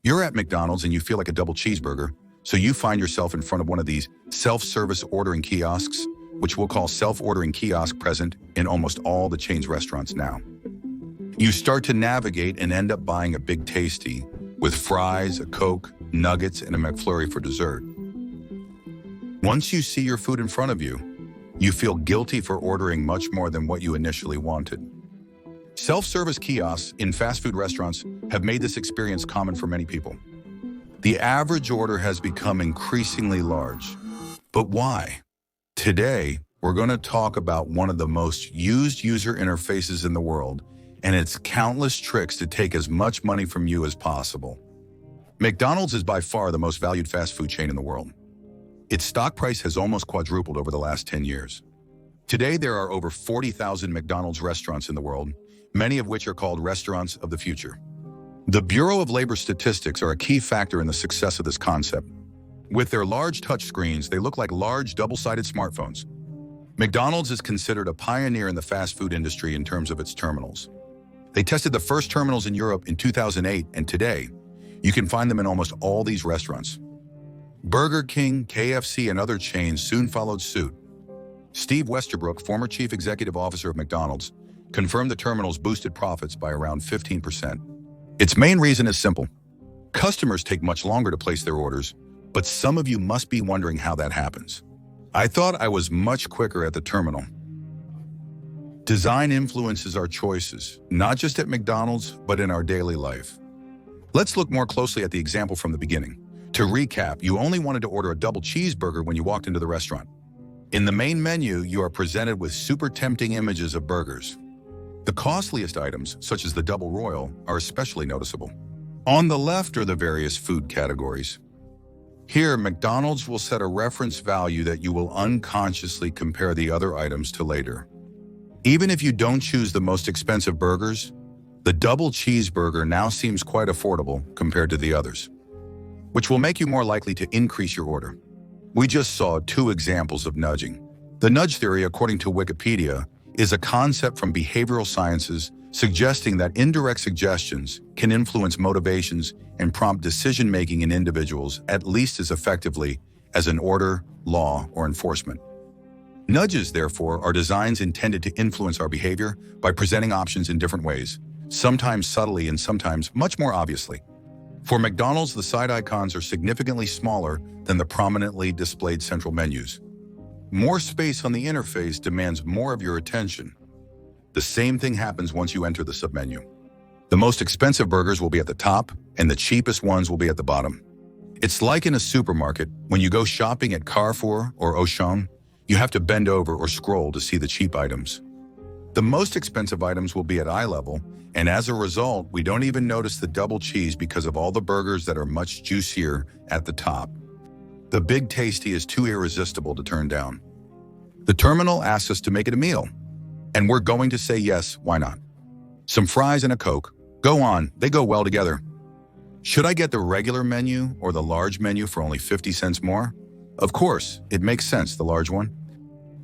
You're at McDonald's and you feel like a double cheeseburger, so you find yourself in front of one of these self-service ordering kiosks, which we'll call self-ordering kiosk, present in almost all the chain's restaurants now. You start to navigate and end up buying a Big Tasty with fries, a Coke, nuggets, and a McFlurry for dessert. Once you see your food in front of you, you feel guilty for ordering much more than what you initially wanted. Self-service kiosks in fast food restaurants have made this experience common for many people. The average order has become increasingly large. But why? Today, we're going to talk about one of the most used user interfaces in the world and its countless tricks to take as much money from you as possible. McDonald's is by far the most valued fast food chain in the world. Its stock price has almost quadrupled over the last 10 years. Today, there are over 40,000 McDonald's restaurants in the world, many of which are called restaurants of the future. The Bureau of Labor Statistics are a key factor in the success of this concept. With their large touchscreens, they look like large double-sided smartphones. McDonald's is considered a pioneer in the fast food industry in terms of its terminals. They tested the first terminals in Europe in 2008, and today, you can find them in almost all these restaurants. Burger King, KFC, and other chains soon followed suit. Steve Westerbrook, former chief executive officer of McDonald's, confirmed the terminals boosted profits by around 15%. Its main reason is simple. Customers take much longer to place their orders, but some of you must be wondering how that happens. I thought I was much quicker at the terminal. Design influences our choices, not just at McDonald's, but in our daily life. Let's look more closely at the example from the beginning. To recap, you only wanted to order a double cheeseburger when you walked into the restaurant. In the main menu, you are presented with super tempting images of burgers. The costliest items, such as the Double Royal, are especially noticeable. On the left are the various food categories. Here, McDonald's will set a reference value that you will unconsciously compare the other items to later. Even if you don't choose the most expensive burgers, the double cheeseburger now seems quite affordable compared to the others, which will make you more likely to increase your order. We just saw 2 examples of nudging. The nudge theory, according to Wikipedia, is a concept from behavioral sciences suggesting that indirect suggestions can influence motivations and prompt decision-making in individuals at least as effectively as an order, law, or enforcement. Nudges, therefore, are designs intended to influence our behavior by presenting options in different ways, sometimes subtly and sometimes much more obviously. For McDonald's, the side icons are significantly smaller than the prominently displayed central menus. More space on the interface demands more of your attention. The same thing happens once you enter the submenu. The most expensive burgers will be at the top, and the cheapest ones will be at the bottom. It's like in a supermarket, when you go shopping at Carrefour or Auchan, you have to bend over or scroll to see the cheap items. The most expensive items will be at eye level, and as a result, we don't even notice the double cheese because of all the burgers that are much juicier at the top. The Big Tasty is too irresistible to turn down. The terminal asks us to make it a meal, and we're going to say yes, why not? Some fries and a Coke. Go on, they go well together. Should I get the regular menu or the large menu for only 50 cents more? Of course, it makes sense, the large one.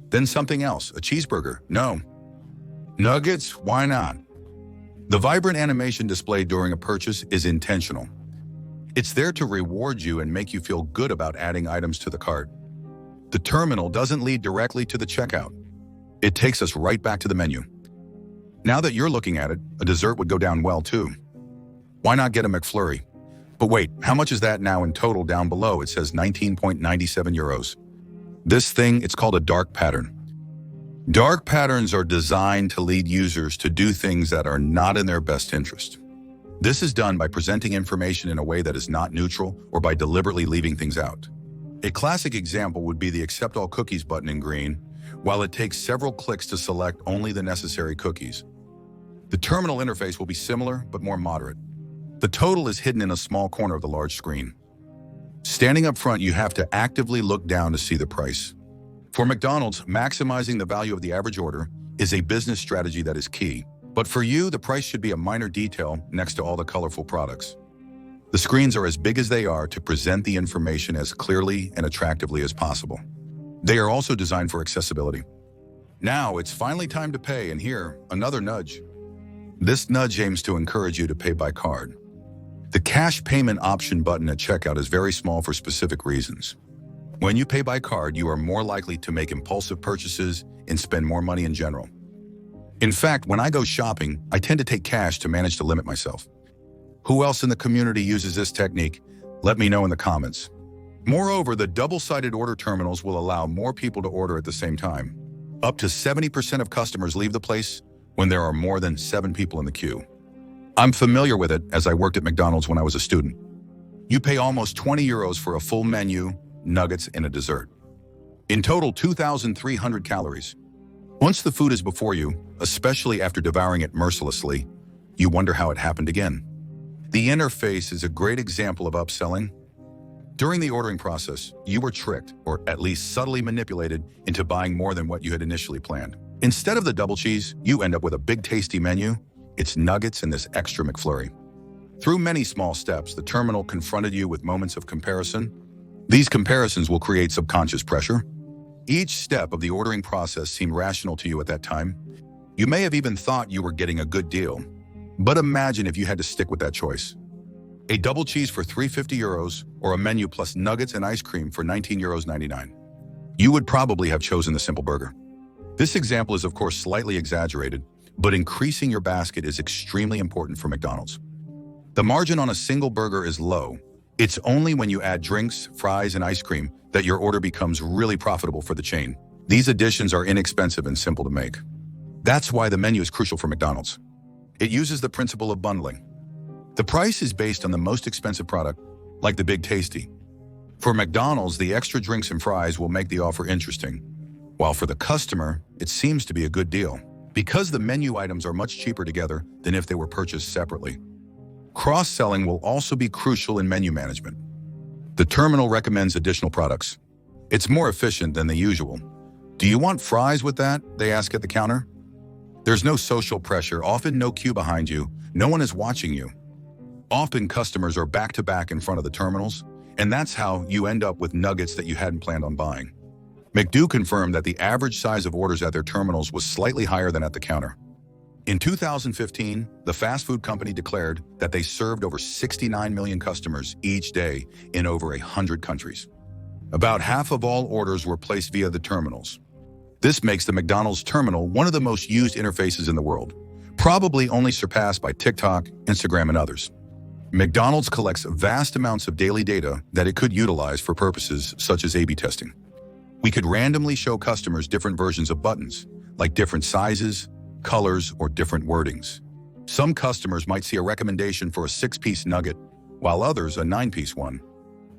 Then something else, a cheeseburger. No. Nuggets? Why not? The vibrant animation displayed during a purchase is intentional. It's there to reward you and make you feel good about adding items to the cart. The terminal doesn't lead directly to the checkout. It takes us right back to the menu. Now that you're looking at it, a dessert would go down well too. Why not get a McFlurry? But wait, how much is that now in total? Down below, it says 19.97 euros. This thing, it's called a dark pattern. Dark patterns are designed to lead users to do things that are not in their best interest. This is done by presenting information in a way that is not neutral or by deliberately leaving things out. A classic example would be the Accept All Cookies button in green, while it takes several clicks to select only the necessary cookies. The terminal interface will be similar but more moderate. The total is hidden in a small corner of the large screen. Standing up front, you have to actively look down to see the price. For McDonald's, maximizing the value of the average order is a business strategy that is key. But for you, the price should be a minor detail next to all the colorful products. The screens are as big as they are to present the information as clearly and attractively as possible. They are also designed for accessibility. Now, it's finally time to pay, and here, another nudge. This nudge aims to encourage you to pay by card. The cash payment option button at checkout is very small for specific reasons. When you pay by card, you are more likely to make impulsive purchases and spend more money in general. In fact, when I go shopping, I tend to take cash to manage to limit myself. Who else in the community uses this technique? Let me know in the comments. Moreover, the double-sided order terminals will allow more people to order at the same time. Up to 70% of customers leave the place when there are more than 7 people in the queue. I'm familiar with it as I worked at McDonald's when I was a student. You pay almost 20 euros for a full menu, nuggets, and a dessert. In total, 2,300 calories. Once the food is before you, especially after devouring it mercilessly, you wonder how it happened again. The interface is a great example of upselling. During the ordering process, you were tricked, or at least subtly manipulated, into buying more than what you had initially planned. Instead of the double cheese, you end up with a big tasty menu, its nuggets, and this extra McFlurry. Through many small steps, the terminal confronted you with moments of comparison. These comparisons will create subconscious pressure. Each step of the ordering process seemed rational to you at that time. You may have even thought you were getting a good deal. But imagine if you had to stick with that choice. A double cheese for 350 euros or a menu plus nuggets and ice cream for 19.99 euros. You would probably have chosen the simple burger. This example is of course slightly exaggerated, but increasing your basket is extremely important for McDonald's. The margin on a single burger is low. It's only when you add drinks, fries, and ice cream that your order becomes really profitable for the chain. These additions are inexpensive and simple to make. That's why the menu is crucial for McDonald's. It uses the principle of bundling. The price is based on the most expensive product, like the Big Tasty. For McDonald's, the extra drinks and fries will make the offer interesting, while for the customer, it seems to be a good deal, because the menu items are much cheaper together than if they were purchased separately. Cross-selling will also be crucial in menu management. The terminal recommends additional products. It's more efficient than the usual. Do you want fries with that? They ask at the counter. There's no social pressure, often no queue behind you, no one is watching you. Often customers are back-to-back in front of the terminals, and that's how you end up with nuggets that you hadn't planned on buying. McDo confirmed that the average size of orders at their terminals was slightly higher than at the counter. In 2015, the fast food company declared that they served over 69 million customers each day in over 100 countries. About half of all orders were placed via the terminals. This makes the McDonald's terminal one of the most used interfaces in the world, probably only surpassed by TikTok, Instagram, and others. McDonald's collects vast amounts of daily data that it could utilize for purposes such as A/B testing. We could randomly show customers different versions of buttons, like different sizes, colors, or different wordings. Some customers might see a recommendation for a 6-piece nugget, while others a 9-piece one.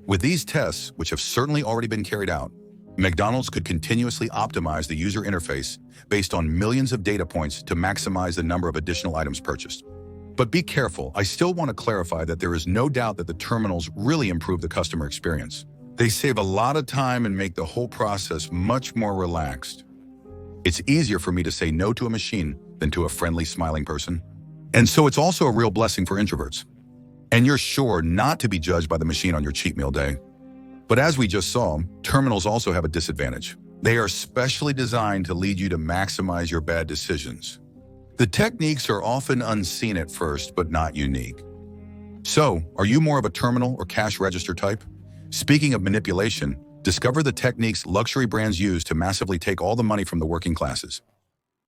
With these tests, which have certainly already been carried out, McDonald's could continuously optimize the user interface based on millions of data points to maximize the number of additional items purchased. But be careful, I still want to clarify that there is no doubt that the terminals really improve the customer experience. They save a lot of time and make the whole process much more relaxed. It's easier for me to say no to a machine than to a friendly, smiling person. And so it's also a real blessing for introverts. And you're sure not to be judged by the machine on your cheat meal day. But as we just saw, terminals also have a disadvantage. They are specially designed to lead you to maximize your bad decisions. The techniques are often unseen at first, but not unique. So, are you more of a terminal or cash register type? Speaking of manipulation, discover the techniques luxury brands use to massively take all the money from the working classes.